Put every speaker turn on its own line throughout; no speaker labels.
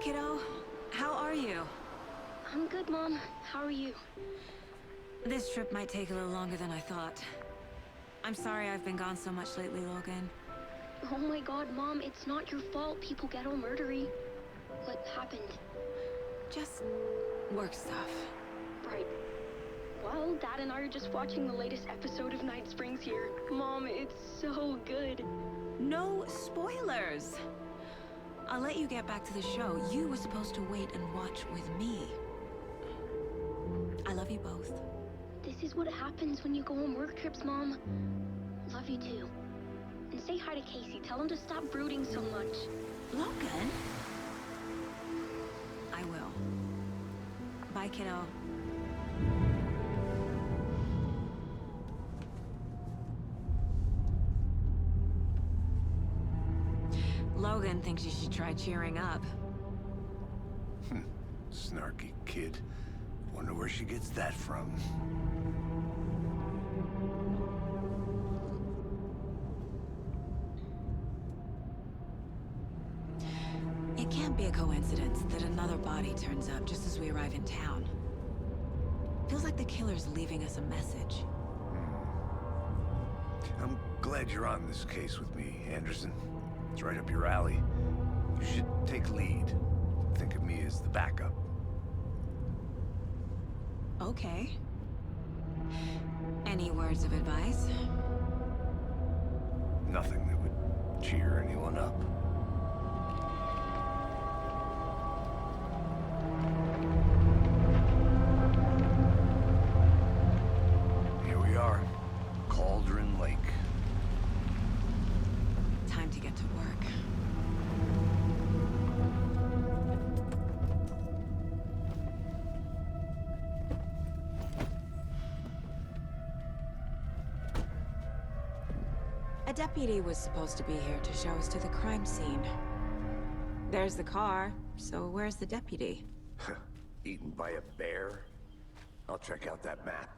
kiddo. How are you?
I'm good, Mom. How are you?
This trip might take a little longer than I thought. I'm sorry I've been gone so much lately, Logan.
Oh my god, Mom, it's not your fault people get all murdery. What happened?
Just work stuff.
Right. Well, Dad and I are just watching the latest episode of Night Springs here. Mom, it's so good.
No spoilers! I'll let you get back to the show. You were supposed to wait and watch with me. I love you both.
This is what happens when you go on work trips, Mom. Love you too. And say hi to Casey. Tell him to stop brooding so much.
Logan? I will. Bye, kiddo. Logan thinks you should try cheering up.
Snarky kid. Wonder where she gets that from.
It can't be a coincidence that another body turns up just as we arrive in town. Feels like the killer's leaving us a message.
I'm glad you're on this case with me, Anderson. It's right up your alley. You should take lead. Think of me as the backup.
Okay. Any words of advice?
Nothing that would cheer anyone up. Here we are. Cauldron Lake.
Time to get to work. A deputy was supposed to be here to show us to the crime scene. There's the car, so where's the deputy?
Eaten by a bear? I'll check out that map.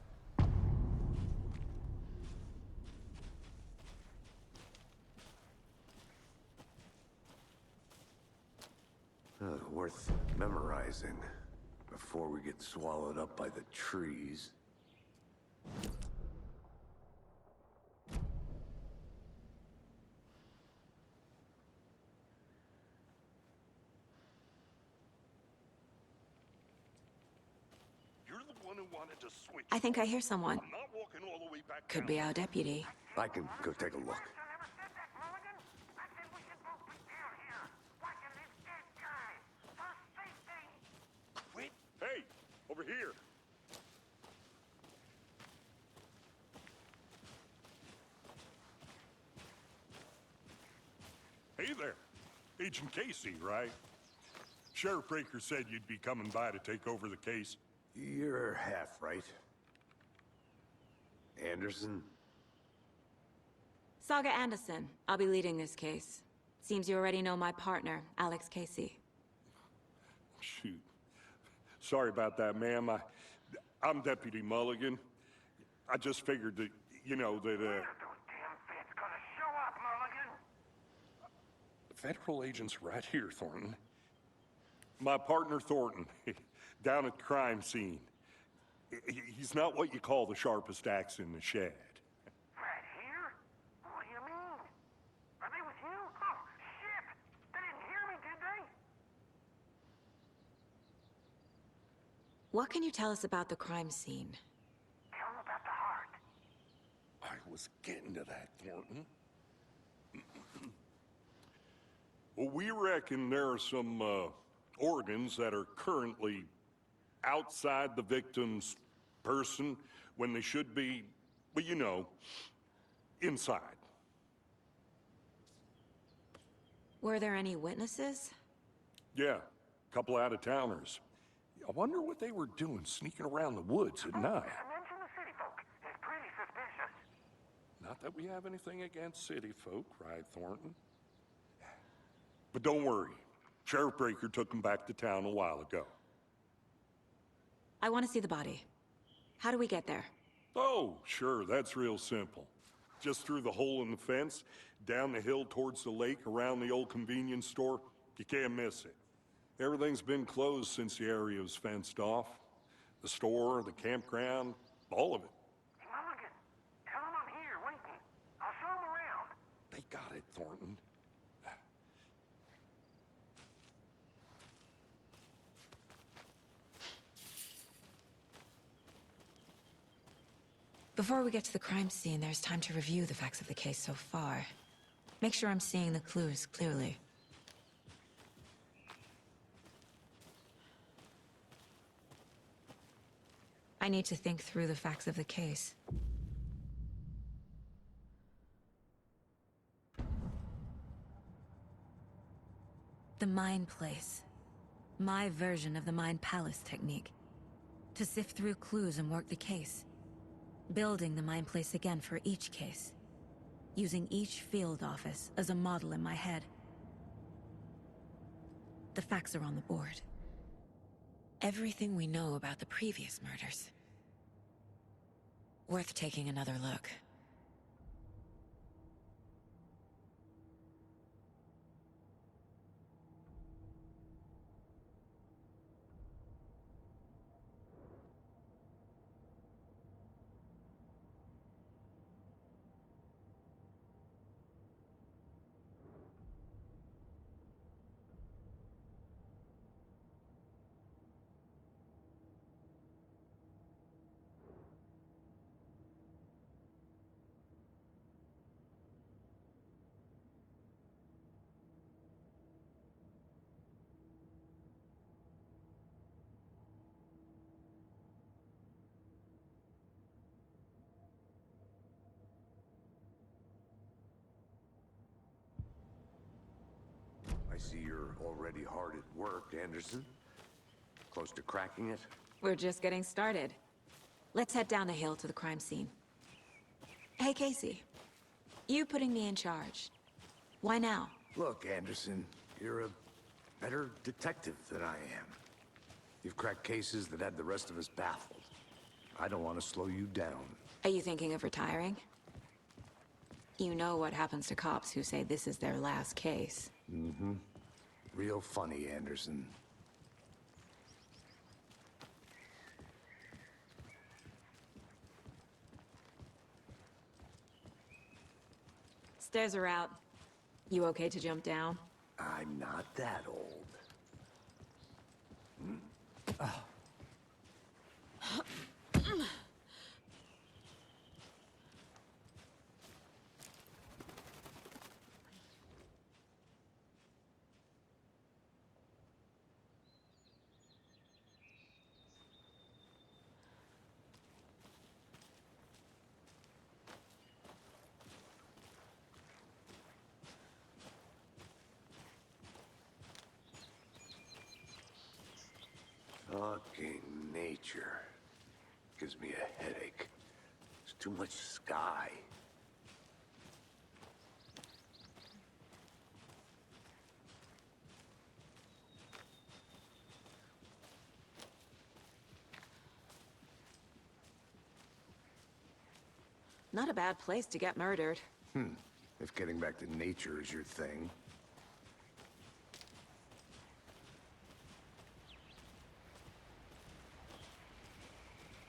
Worth memorizing before we get swallowed up by the trees.
You're the one who wanted to switch.
I think I hear someone.
I'm not walking all the way back
Could
down.
be our deputy.
I can go take a look.
Wait. Hey, over here. Hey there. Agent Casey, right? Sheriff Breaker said you'd be coming by to take over the case.
You're half right. Anderson?
Saga Anderson. I'll be leading this case. Seems you already know my partner, Alex Casey.
Shoot. Sorry about that, ma'am. I'm Deputy Mulligan. I just figured that, you know, that,
Those damn feds gonna show up, Mulligan.
The federal agent's right here, Thornton. My partner, Thornton, down at the crime scene. He's not what you call the sharpest axe in the shed.
Right here? What do you mean? Are they with you? Oh, shit! They didn't hear me, did they?
What can you tell us about the crime scene?
Tell them about the heart.
I was getting to that, Thornton. Well, we reckon there are some, organs that are currently outside the victim's person when they should be, well, you know, inside.
Were there any witnesses?
Yeah, a couple out-of-towners. I wonder what they were doing sneaking around the woods at night.
Mention the city folk. It's pretty suspicious.
Not that we have anything against city folk, right, Thornton? But don't worry. Sheriff Breaker took him back to town a while ago.
I want to see the body. How do we get there?
Oh, sure, that's real simple. Just through the hole in the fence, down the hill towards the lake, around the old convenience store. You can't miss it. Everything's been closed since the area was fenced off. The store, the campground, all of it.
Hey, Mulligan, tell him I'm here waiting. I'll show him around.
They got it, Thornton.
Before we get to the crime scene, there's time to review the facts of the case so far. Make sure I'm seeing the clues clearly. I need to think through the facts of the case. The Mind Place. My version of the Mind Palace technique. To sift through clues and work the case. Building the Mind Place again for each case. Using each field office as a model in my head. The facts are on the board. Everything we know about the previous murders. Worth taking another look.
I see you're already hard at work, Anderson. Close to cracking it?
We're just getting started. Let's head down the hill to the crime scene. Hey, Casey. You putting me in charge. Why now?
Look, Anderson, you're a better detective than I am. You've cracked cases that had the rest of us baffled. I don't want to slow you down.
Are you thinking of retiring? You know what happens to cops who say this is their last case.
Mm-hmm. Real funny, Anderson.
Stairs are out. You okay to jump down?
I'm not that old. Fucking nature. Gives me a headache. There's too much sky.
Not a bad place to get murdered.
If getting back to nature is your thing.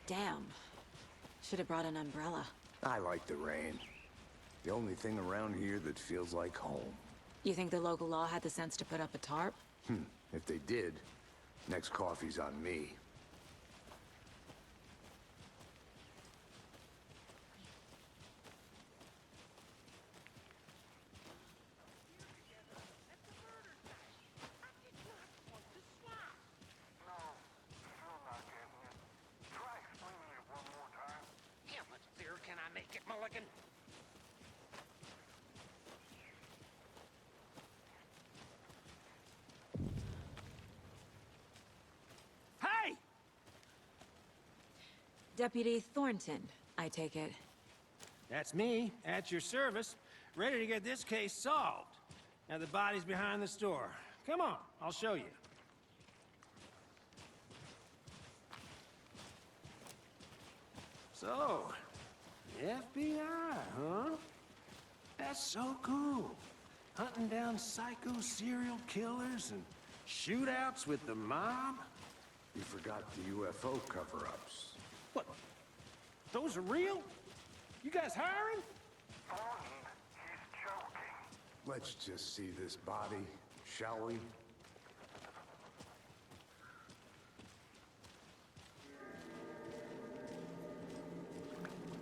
Damn. Should have brought an umbrella.
I like the rain. The only thing around here that feels like home.
You think the local law had the sense to put up a tarp?
If they did, next coffee's on me.
No, still not getting it. Try explaining it one more time.
How much clearer can I make it, Mulligan? Hey!
Deputy Thornton, I take it.
That's me, at your service, ready to get this case solved. Now the body's behind the store. Come on, I'll show you. So, the FBI, huh? That's so cool. Hunting down psycho serial killers and Shootouts with the mob?
You forgot the UFO cover-ups.
What? Those are real? You guys hiring?
Thornton, he's joking.
Let's just see this body, shall we?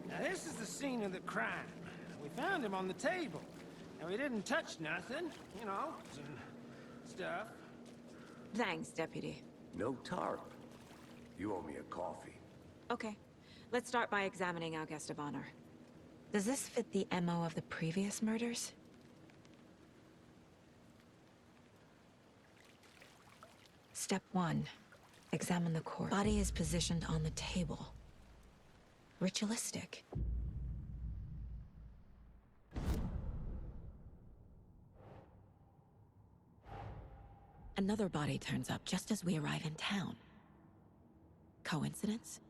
Now this is the scene of the crime. We found him on the table. Now we didn't touch nothing, you know, some stuff.
Thanks, Deputy.
No tarp. You owe me a coffee.
Okay. Let's start by examining our guest of honor. Does this fit the MO of the previous murders? Step 1. Examine the corpse. Body is positioned on the table. Ritualistic. Another body turns up just as we arrive in town. Coincidence?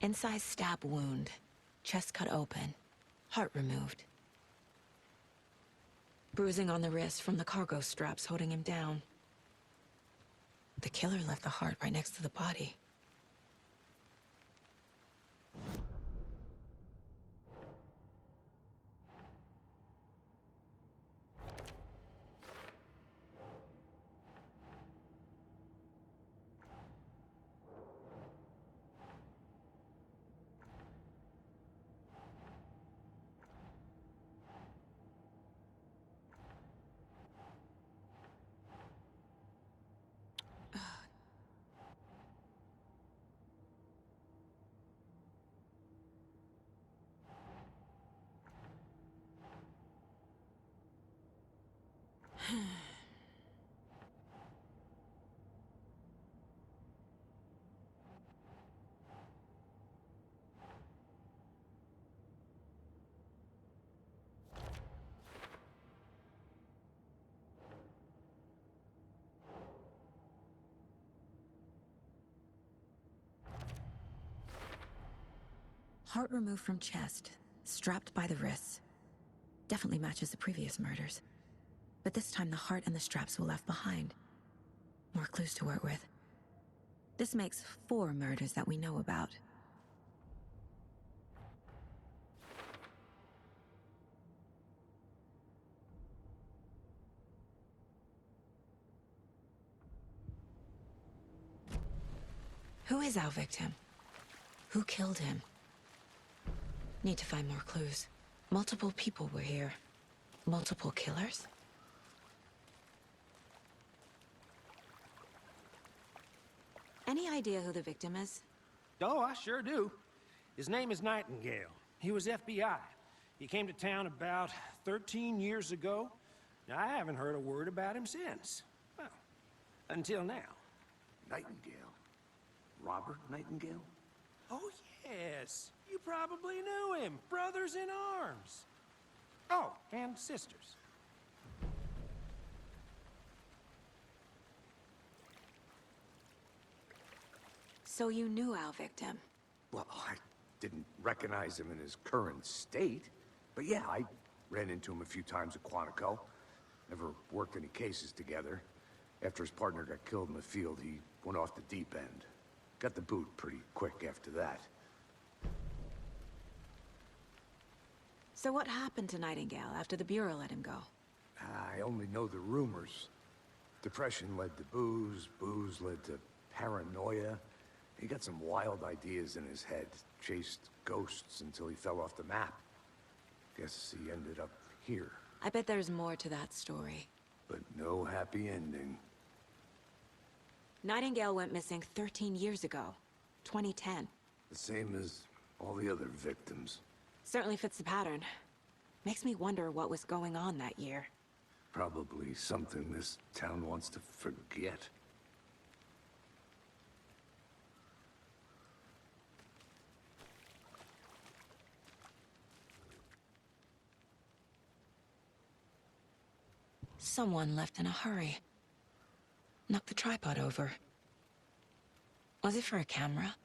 Incised stab wound. Chest cut open. Heart removed. Bruising on the wrist from the cargo straps holding him down. The killer left the heart right next to the body. Heart removed from chest, strapped by the wrists. Definitely matches the previous murders. But this time the heart and the straps were left behind. More clues to work with. This makes 4 murders that we know about. Who is our victim? Who killed him? Need to find more clues. Multiple people were here. Multiple killers? Any idea who the victim is?
Oh, I sure do. His name is Nightingale. He was FBI. He came to town about 13 years ago. Now, I haven't heard a word about him since. Well, until now.
Nightingale? Robert Nightingale?
Oh, yes. You probably knew him. Brothers in arms. Oh, and sisters.
So you knew our victim?
Well, I didn't recognize him in his current state. But yeah, I ran into him a few times at Quantico. Never worked any cases together. After his partner got killed in the field, he went off the deep end. Got the boot pretty quick after that.
So what happened to Nightingale after the Bureau let him go?
I only know the rumors. Depression led to booze, booze led to paranoia. He got some wild ideas in his head, chased ghosts until he fell off the map. Guess he ended up here.
I bet there's more to that story.
But no happy ending.
Nightingale went missing 13 years ago. 2010.
The same as all the other victims.
Certainly fits the pattern. Makes me wonder what was going on that year.
Probably something this town wants to forget.
Someone left in a hurry. Knocked the tripod over. Was it for a camera?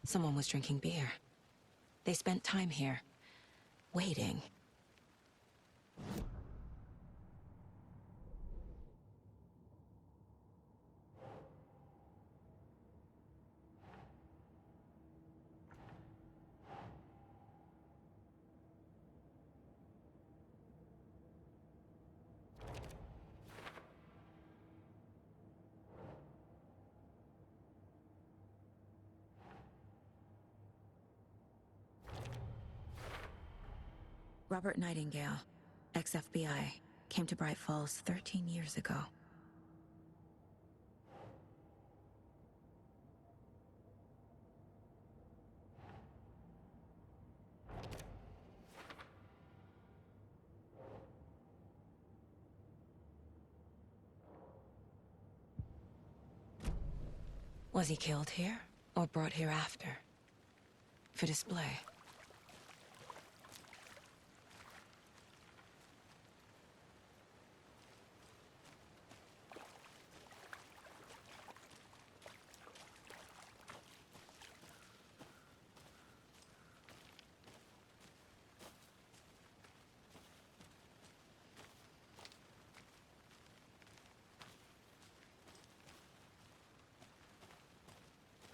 Someone was drinking beer. They spent time here, waiting. Robert Nightingale, ex-FBI, came to Bright Falls 13 years ago. Was he killed here, or brought here after? For display?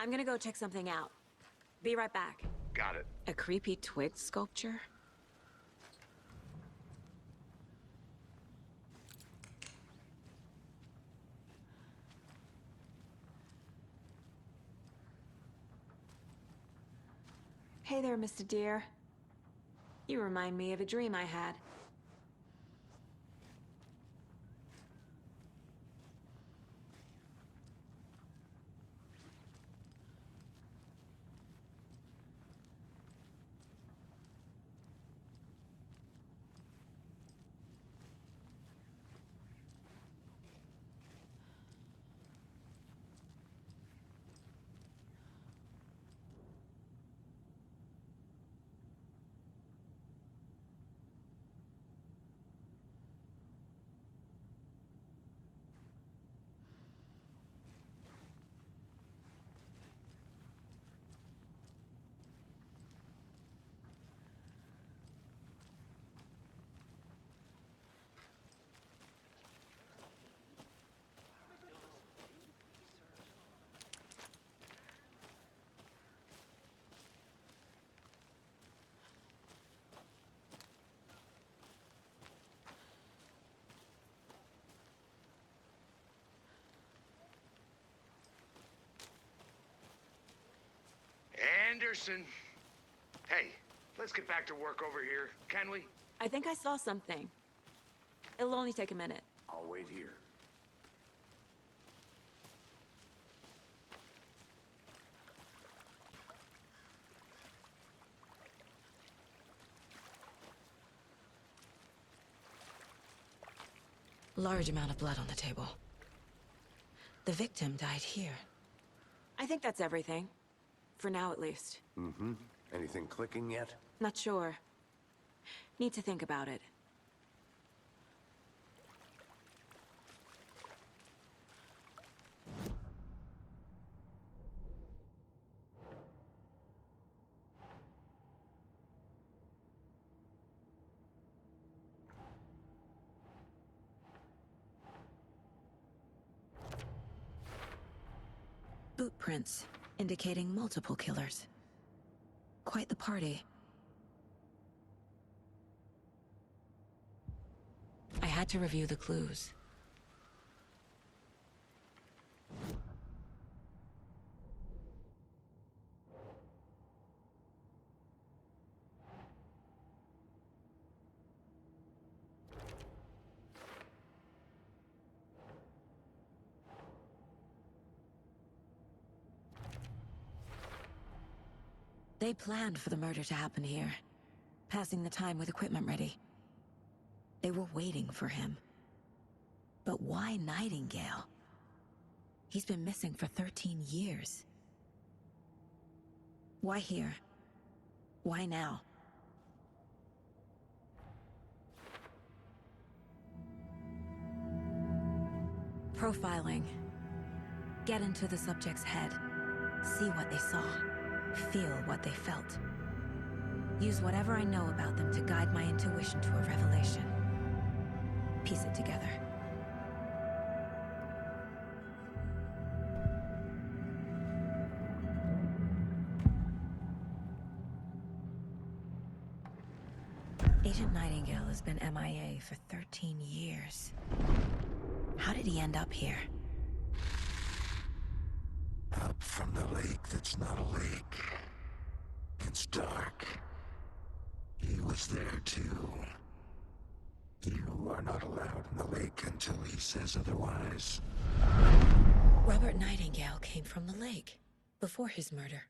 I'm gonna go check something out. Be right back.
Got it.
A creepy twig sculpture? Hey there, Mr. Deer. You remind me of a dream I had.
Anderson. Hey, let's get back to work over here, can we?
I think I saw something. It'll only take a minute.
I'll wait here.
Large amount of blood on the table. The victim died here. I think that's everything. For now, at least.
Mm-hmm. Anything clicking yet?
Not sure. Need to think about it. Boot prints, indicating multiple killers. Quite the party. I had to review the clues. They planned for the murder to happen here, passing the time with equipment ready. They were waiting for him. But why Nightingale? He's been missing for 13 years. Why here? Why now? Profiling. Get into the subject's head. See what they saw. Feel what they felt. Use whatever I know about them to guide my intuition to a revelation. Piece it together. Agent Nightingale has been MIA for 13 years. How did he end up here?
Up from the lake that's not a lake. It's dark. He was there too. You are not allowed in the lake until he says otherwise.
Robert Nightingale came from the lake, before his murder.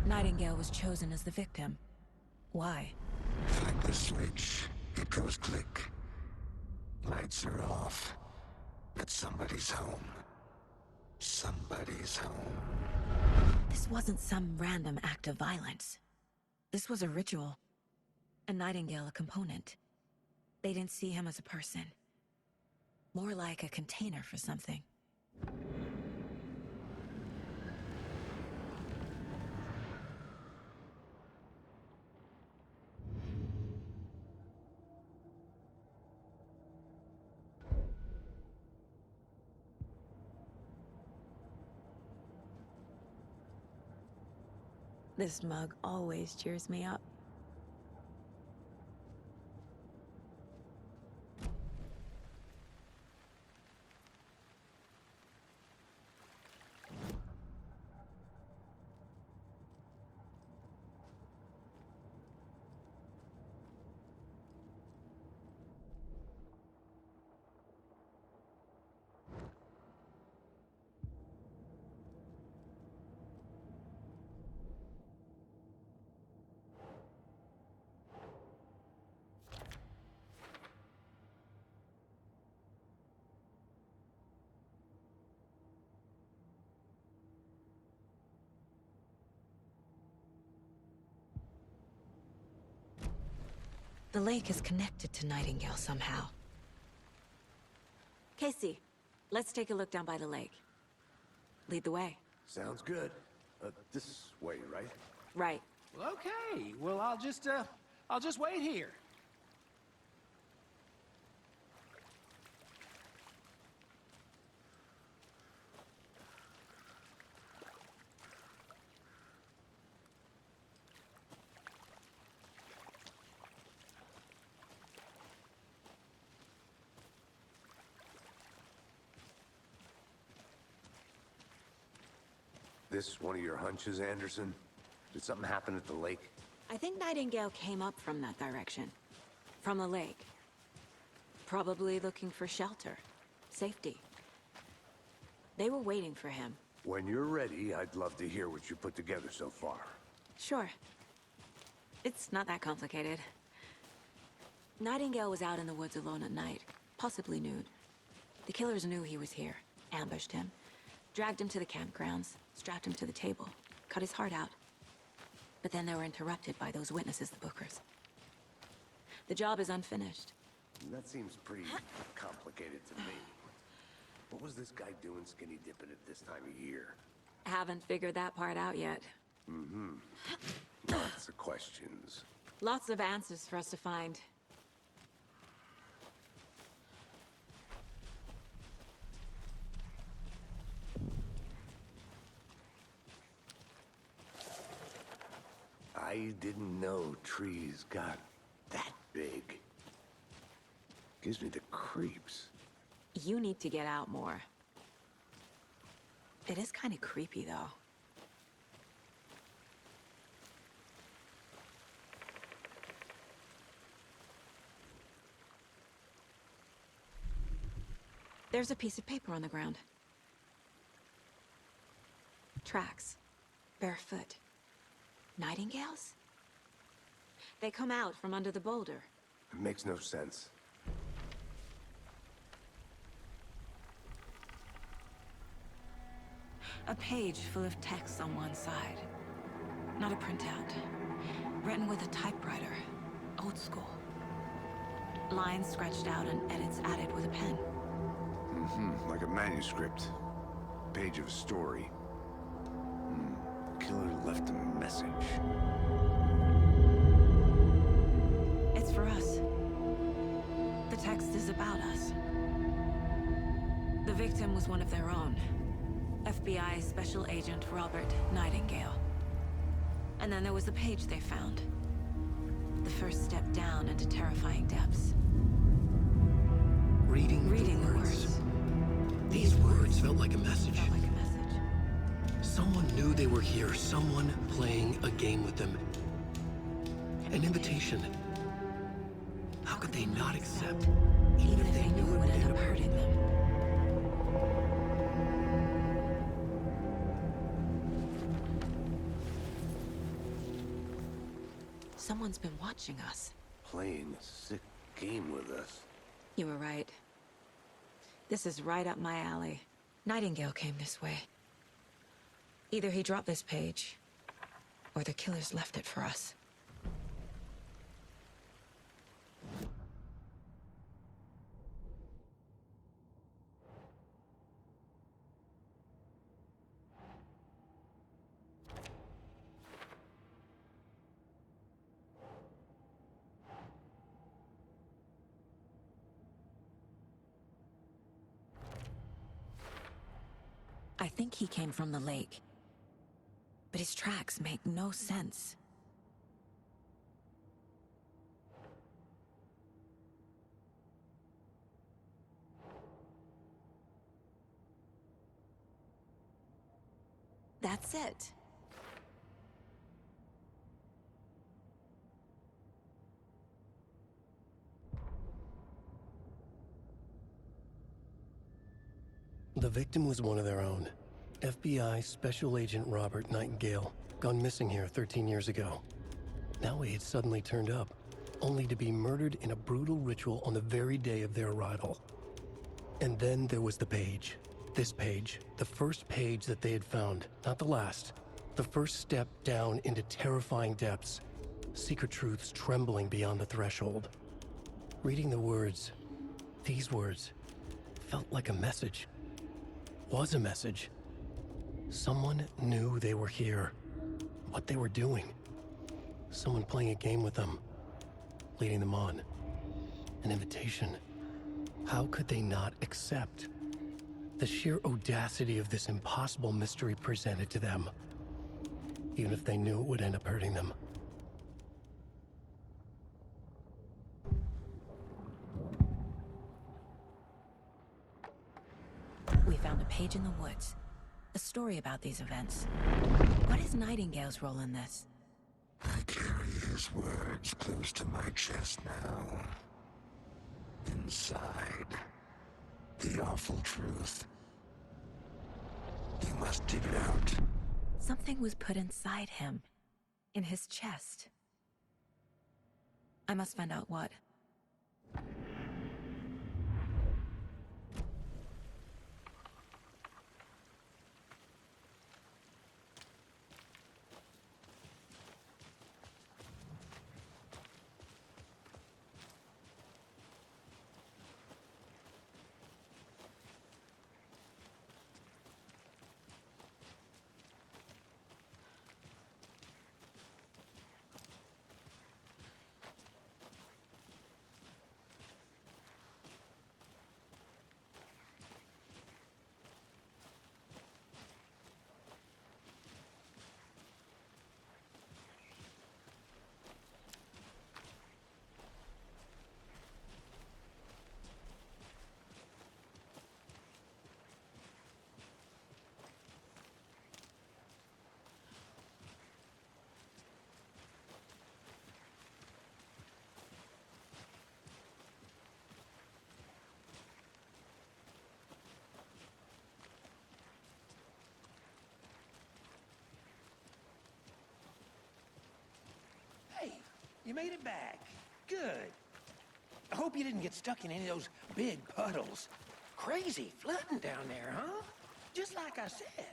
Nightingale was chosen as the victim. Why?
Flick the switch. It goes click. Lights are off. But somebody's home. Somebody's home.
This wasn't some random act of violence. This was a ritual. And Nightingale a component. They didn't see him as a person. More like a container for something. This mug always cheers me up. The lake is connected to Nightingale somehow. Casey, let's take a look down by the lake. Lead the way.
Sounds good. This way, right?
Right.
Well, okay. Well, I'll just wait here.
This one of your hunches, Anderson? Did something happen at the lake?
I think Nightingale came up from that direction. From the lake. Probably looking for shelter. Safety. They were waiting for him.
When you're ready, I'd love to hear what you put together so far.
Sure. It's not that complicated. Nightingale was out in the woods alone at night, possibly nude. The killers knew he was here, ambushed him, dragged him to the campgrounds, strapped him to the table, cut his heart out. But then they were interrupted by those witnesses, the Bookers. The job is unfinished.
That seems pretty complicated to me. What was this guy doing skinny dipping at this time of year?
Haven't figured that part out yet.
Lots of questions.
Lots of answers for us to find.
I didn't know trees got that big. Gives me the creeps.
You need to get out more. It is kind of creepy, though. There's a piece of paper on the ground. Tracks. Barefoot. Nightingales? They come out from under the boulder.
It makes no sense.
A page full of text on one side. Not a printout. Written with a typewriter. Old school. Lines scratched out and edits added with a pen.
Like a manuscript. Page of a story. Killer left a message.
It's for us. The text is about us. The victim was one of their own. FBI Special Agent Robert Nightingale. And then there was the page they found. The first step down into terrifying depths.
Reading the words. These words felt like a message.
Felt like a message.
Someone knew they were here, someone playing a game with them. An invitation. How could they not accept,
Even if they knew it would end up hurting them. Someone's been watching us.
Playing a sick game with us.
You were right. This is right up my alley. Nightingale came this way. Either he dropped this page, or the killers left it for us. I think he came from the lake. But his tracks make no sense. That's it.
The victim was one of their own. FBI Special Agent Robert Nightingale, gone missing here 13 years ago. Now he had suddenly turned up, only to be murdered in a brutal ritual on the very day of their arrival. And then there was the page. This page, the first page that they had found, not the last. The first step down into terrifying depths. Secret truths trembling beyond the threshold. Reading the words, these words, felt like a message. Was a message. Someone knew they were here. What they were doing. Someone playing a game with them. Leading them on. An invitation. How could they not accept? The sheer audacity of this impossible mystery presented to them. Even if they knew it would end up hurting them.
We found a page in the woods. A story about these events. What is Nightingale's role in this?
I carry his words close to my chest now. Inside, the awful truth. You must dig it out.
Something was put inside him. In his chest. I must find out what.
You made it back. Good. I hope you didn't get stuck in any of those big puddles. Crazy flooding down there, huh? Just like I said.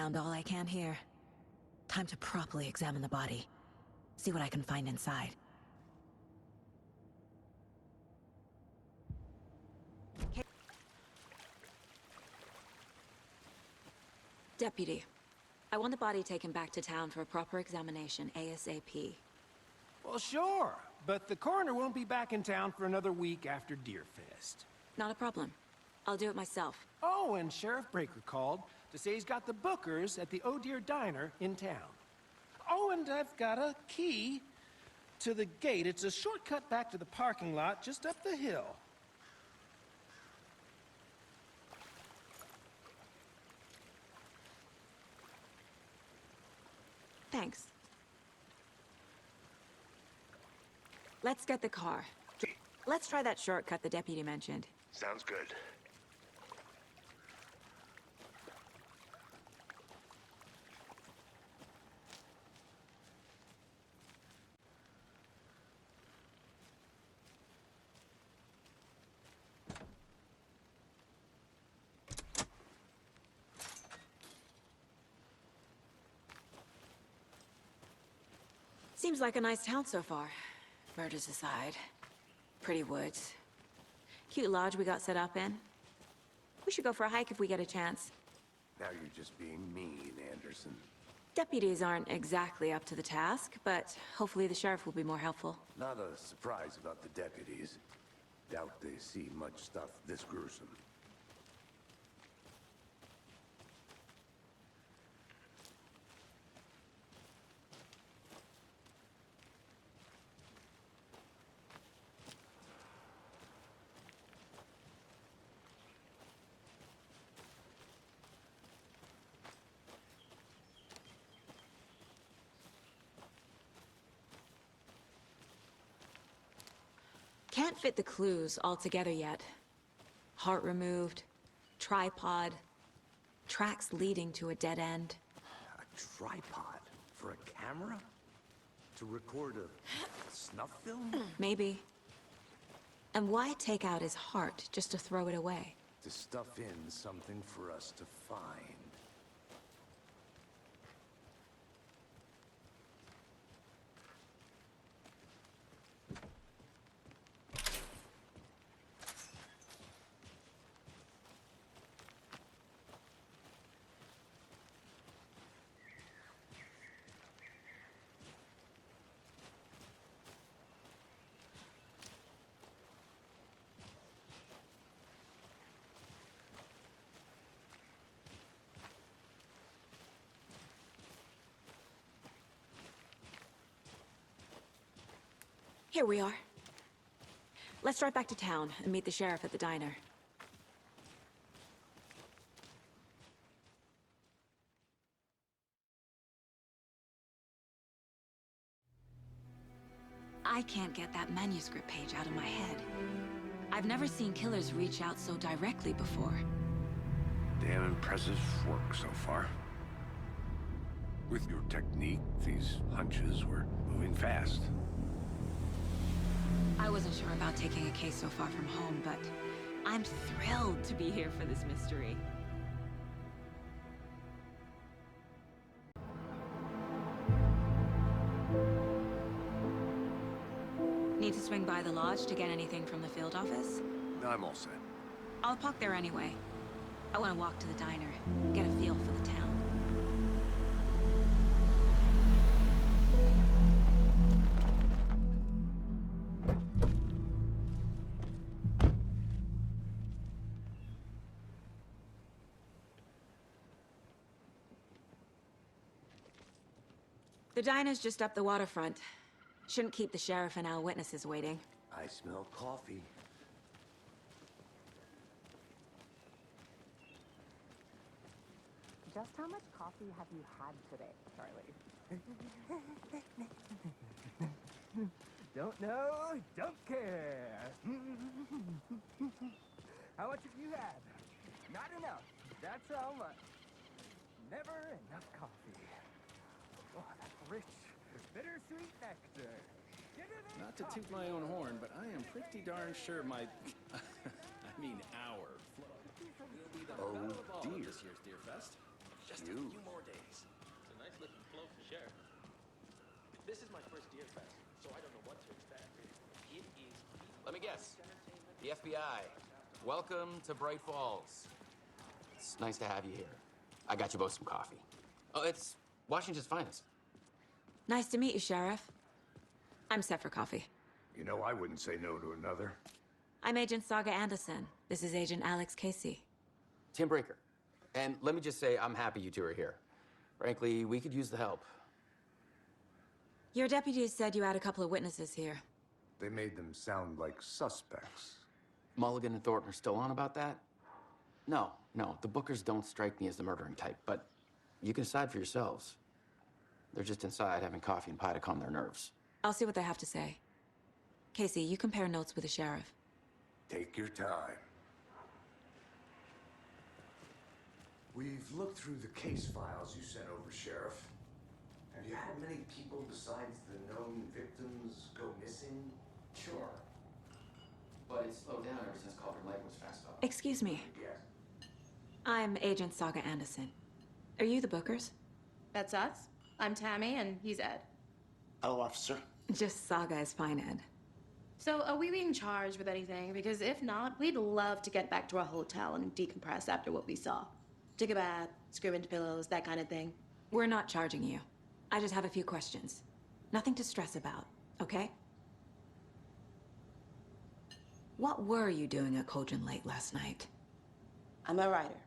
sound all I can hear. Time to properly examine the body. See what I can find inside. Deputy, I want the body taken back to town for a proper examination ASAP.
Well, sure, but the coroner won't be back in town for another week after Deerfest.
Not a problem. I'll do it myself.
Oh, and Sheriff Breaker called to say he's got the bookers at the Oh Dear Diner in town. Oh, and I've got a key to the gate. It's a shortcut back to the parking lot just up the hill.
Thanks. Let's get the car. Let's try that shortcut the deputy mentioned.
Sounds good.
Seems like a nice town so far. Murders aside. Pretty woods. Cute lodge we got set up in. We should go for a hike if we get a chance.
Now you're just being mean, Anderson.
Deputies aren't exactly up to the task, but hopefully the sheriff will be more helpful.
Not a surprise about the deputies. Doubt they see much stuff this gruesome.
Can't fit the clues all together yet. Heart removed, tripod, tracks leading to a dead end.
A tripod? For a camera? To record a snuff film?
Maybe. And why take out his heart just to throw it away?
To stuff in something for us to find.
Here we are. Let's drive back to town and meet the sheriff at the diner. I can't get that manuscript page out of my head. I've never seen killers reach out so directly before.
Damn impressive work so far. With your technique, these hunches were moving fast.
I wasn't sure about taking a case so far from home, but I'm thrilled to be here for this mystery. Need to swing by the lodge to get anything from the field office?
I'm all set.
I'll park there anyway. I want to walk to the diner, get a feel for the town. The diner's just up the waterfront. Shouldn't keep the sheriff and our witnesses waiting.
I smell coffee.
Just how much coffee have you had today, Charlie? Don't know, don't care. How much have you had? Not enough. That's how much. Never enough coffee. Oh, that rich, bittersweet nectar.
Not to toot my own horn, but I am pretty darn sure my... I mean our flow will be the belle of all of this year's Deerfest. Just a few more days. It's a nice looking float for Sheriff. This is my first Deer Fest, so I don't know what to expect. It is... Let me guess. The FBI. Welcome to Bright Falls. It's nice to have you here. I got you both some coffee. Oh, it's Washington's finest.
Nice to meet you, Sheriff. I'm set for coffee.
You know, I wouldn't say no to another.
I'm Agent Saga Anderson. This is Agent Alex Casey.
Tim Breaker. And let me just say, I'm happy you two are here. Frankly, we could use the help.
Your deputies said you had a couple of witnesses here.
They made them sound like suspects.
Mulligan and Thornton are still on about that? No, the Bookers don't strike me as the murdering type, but you can decide for yourselves. They're just inside having coffee and pie to calm their nerves.
I'll see what they have to say. Casey, you compare notes with the sheriff.
Take your time. We've looked through the case files you sent over, Sheriff. Have you had many people besides the known victims go missing?
Sure. But it's slowed down ever since Cauldron Lake was fast up.
Excuse me.
Yes.
I'm Agent Saga Anderson. Are you the Bookers?
That's us. I'm Tammy, and he's Ed.
Hello, officer.
Just Saga is fine, Ed.
So, are we being charged with anything? Because if not, we'd love to get back to our hotel and decompress after what we saw. Take a bath, scream into pillows, that kind of thing.
We're not charging you. I just have a few questions. Nothing to stress about, okay? What were you doing at Cauldron Lake last night?
I'm a writer.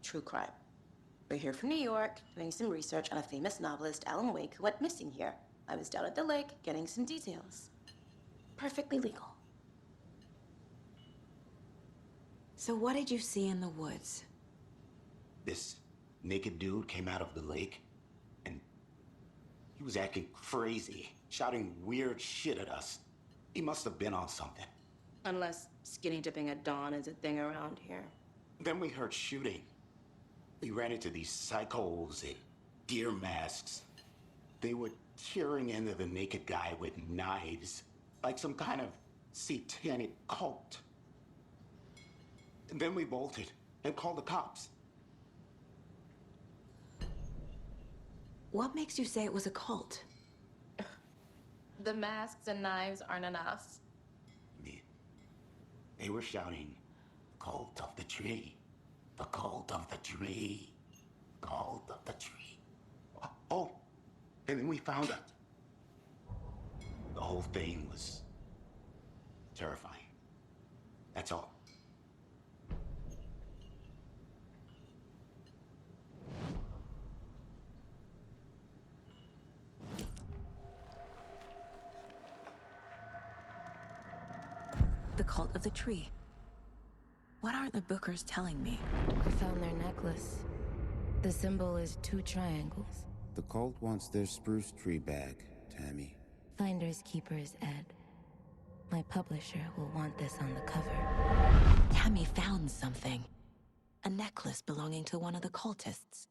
True crime. We're here from New York, doing some research on a famous novelist, Alan Wake, who went missing here. I was down at the lake, getting some details. Perfectly legal.
So what did you see in the woods?
This naked dude came out of the lake, and he was acting crazy, shouting weird shit at us. He must have been on something.
Unless skinny dipping at dawn is a thing around here.
Then we heard shooting. We ran into these psychos in deer masks. They were tearing into the naked guy with knives, like some kind of satanic cult. And then we bolted and called the cops.
What makes you say it was a cult?
The masks and knives aren't enough.
They were shouting, "Cult of the tree, the cult of the tree, cult of the tree." Oh, and then we found it. The whole thing was terrifying. That's all.
The cult of the tree. What aren't the Bookers telling me?
I found their necklace. The symbol is 2 triangles.
The cult wants their spruce tree back, Tammy.
Finders keepers, Ed. My publisher will want this on the cover.
Tammy found something. A necklace belonging to one of the cultists.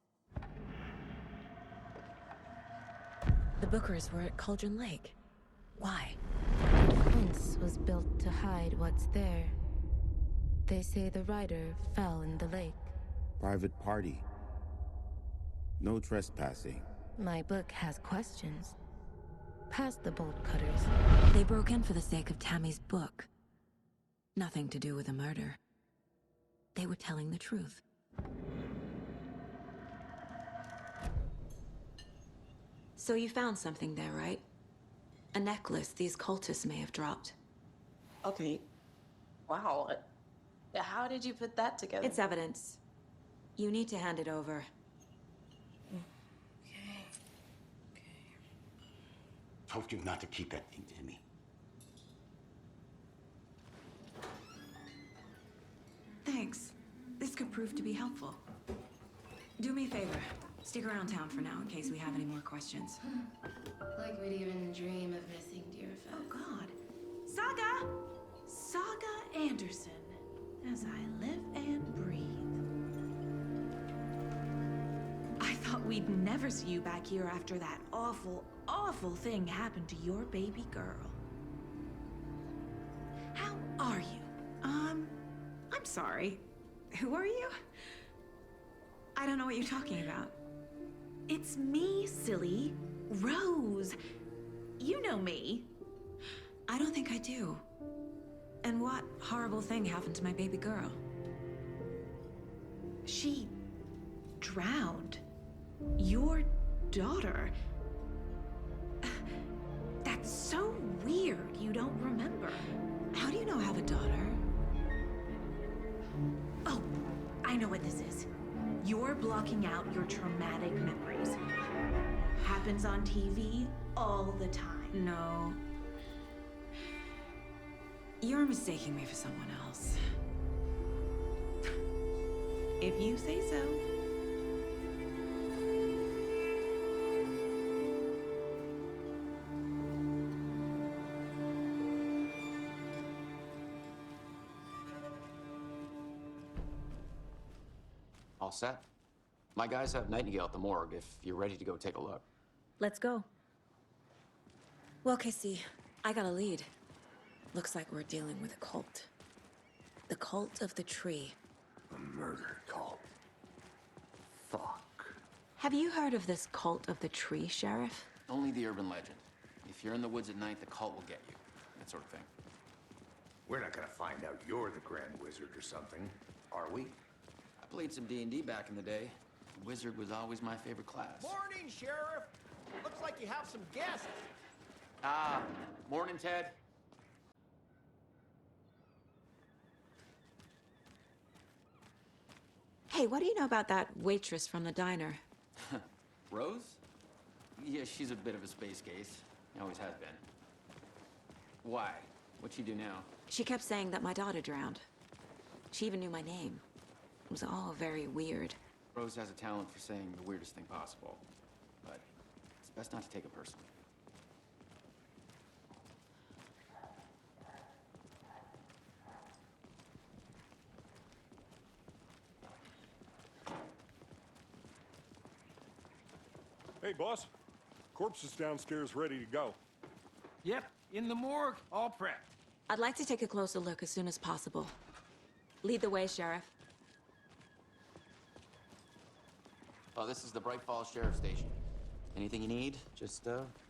The Bookers were at Cauldron Lake. Why?
The fence was built to hide what's there. They say the rider fell in the lake.
Private party. No trespassing.
My book has questions. Past the bolt cutters.
They broke in for the sake of Tammy's book. Nothing to do with the murder. They were telling the truth. So you found something there, right? A necklace these cultists may have dropped.
Okay. Wow. How did you put that together?
It's evidence. You need to hand it over.
Told you not to keep that thing to me.
Thanks. This could prove to be helpful. Do me a favor. Stick around town for now in case we have any more questions.
Like we'd even dream of missing Deer Fest.
Oh, God. Saga! Saga Anderson. As I live and breathe. I thought we'd never see you back here after that awful, awful thing happened to your baby girl. How are you? I'm sorry. Who are you? I don't know what you're talking about. It's me, silly. Rose. You know me.
I don't think I do. And what horrible thing happened to my baby girl?
She drowned. Your daughter. That's so weird you don't remember.
How do you know I have a daughter?
Oh, I know what this is. You're blocking out your traumatic memories. Happens on TV all the time.
No. You're mistaking me for someone else.
If you say so.
All set? My guys have Nightingale at the morgue if you're ready to go take a look.
Let's go. Well, Casey, I got a lead. Looks like we're dealing with a cult. The cult of the tree.
A murder cult. Fuck.
Have you heard of this cult of the tree, Sheriff?
Only the urban legend. If you're in the woods at night, the cult will get you. That sort of thing.
We're not gonna find out you're the Grand Wizard or something, are we?
I played some D&D back in the day. Wizard was always my favorite class.
Morning, Sheriff. Looks like you have some guests.
Ah, morning, Ted.
Hey, what do you know about that waitress from the diner?
Rose? Yeah, she's a bit of a space case. Always has been. Why? What'd she do now?
She kept saying that my daughter drowned. She even knew my name. It was all very weird.
Rose has a talent for saying the weirdest thing possible. But it's best not to take it personally.
Hey, boss. Corpse is downstairs ready to go.
Yep, in the morgue, all prepped.
I'd like to take a closer look as soon as possible. Lead the way, Sheriff.
Oh, this is the Bright Falls Sheriff Station. Anything you need, just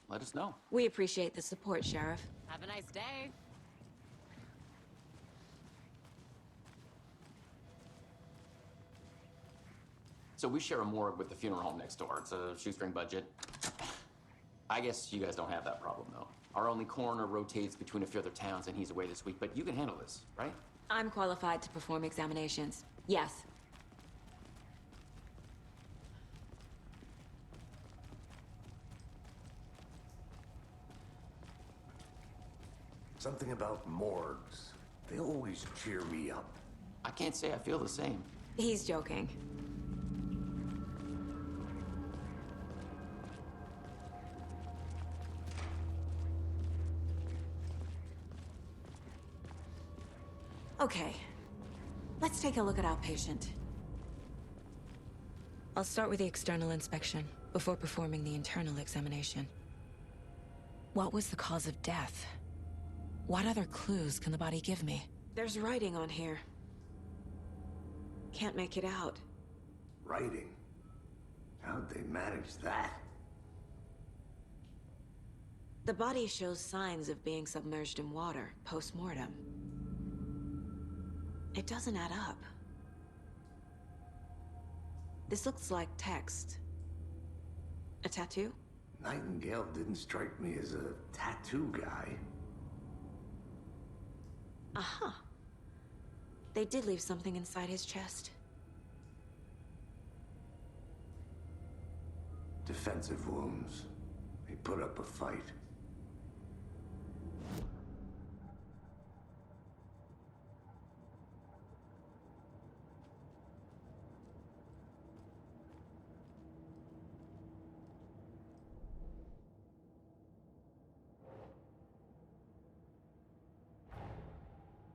let us know.
We appreciate the support, Sheriff.
Have a nice day.
So we share a morgue with the funeral home next door. It's a shoestring budget. I guess you guys don't have that problem, though. Our only coroner rotates between a few other towns, and he's away this week, but you can handle this, right?
I'm qualified to perform examinations. Yes.
Something about morgues. They always cheer me up.
I can't say I feel the same.
He's joking. Okay, let's take a look at our patient. I'll start with the external inspection before performing the internal examination. What was the cause of death? What other clues can the body give me? There's writing on here. Can't make it out.
Writing? How'd they manage that?
The body shows signs of being submerged in water post-mortem. It doesn't add up. This looks like text. A tattoo?
Nightingale didn't strike me as a tattoo guy.
Uh-huh. They did leave something inside his chest.
Defensive wounds. He put up a fight.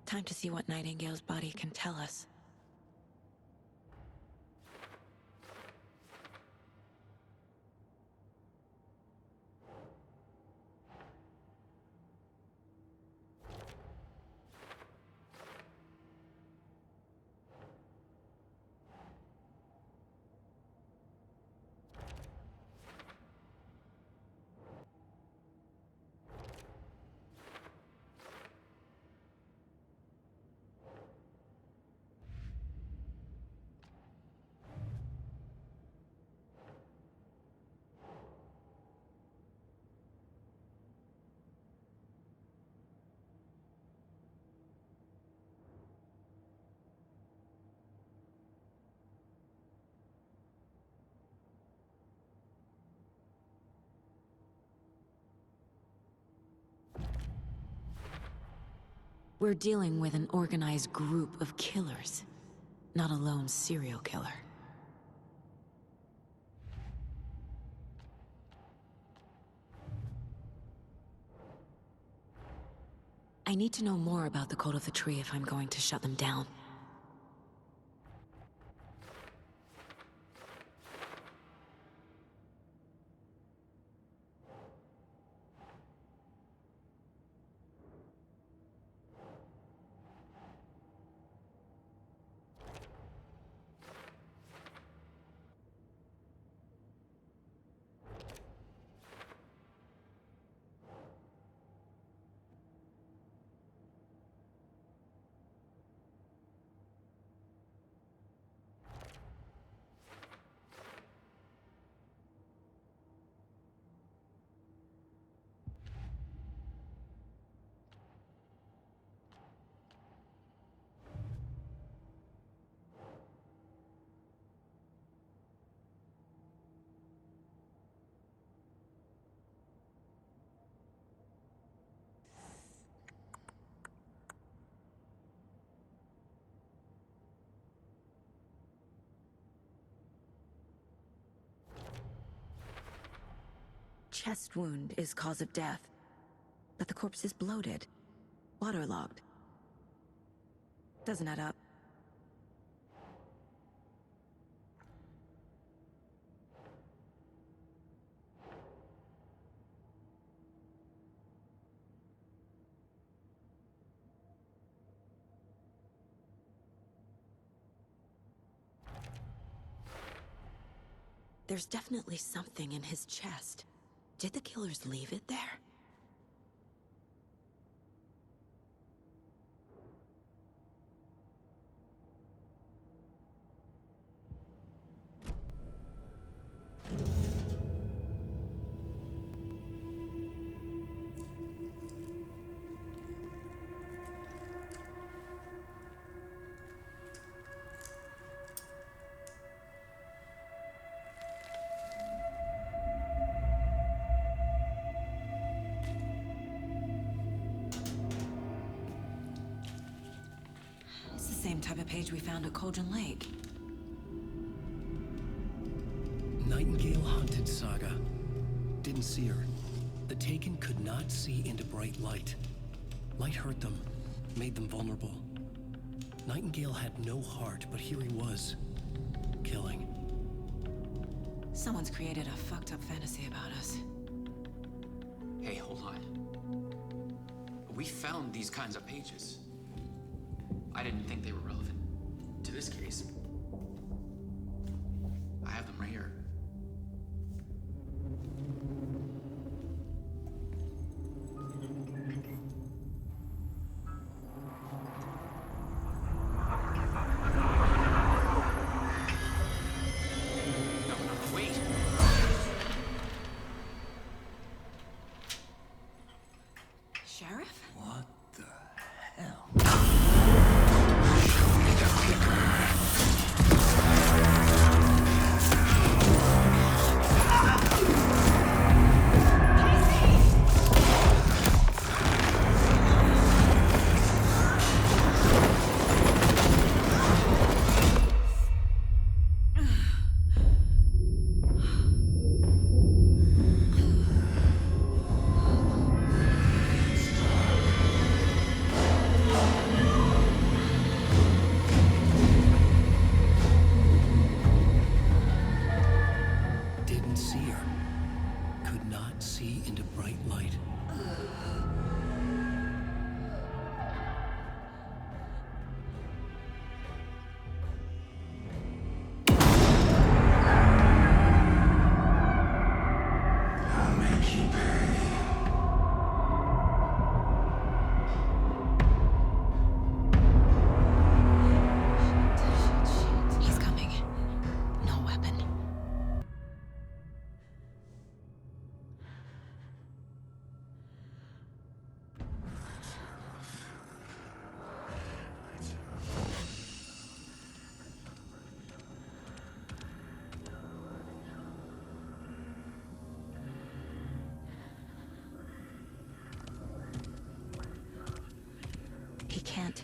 Time to see what Nightingale's body can tell us. We're dealing with an organized group of killers, not a lone serial killer. I need to know more about the Code of the Tree if I'm going to shut them down. Chest wound is cause of death, but the corpse is bloated, waterlogged. Doesn't add up. There's definitely something in his chest. Did the killers leave it there? It's the same type of page we found at Cauldron Lake.
Nightingale hunted Saga. Didn't see her. The Taken could not see into bright light. Light hurt them, made them vulnerable. Nightingale had no heart, but here he was, killing.
Someone's created a fucked up fantasy about us.
Hey, hold on. We found these kinds of pages. I didn't think they were relevant to this case. I have them right here.
Sheriff?
What the hell?
Show me the clicker.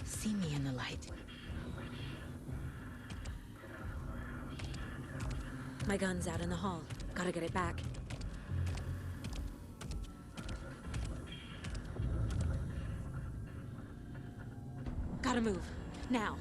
see me in the light. My gun's out in the hall. Gotta get it back. Gotta move. Now.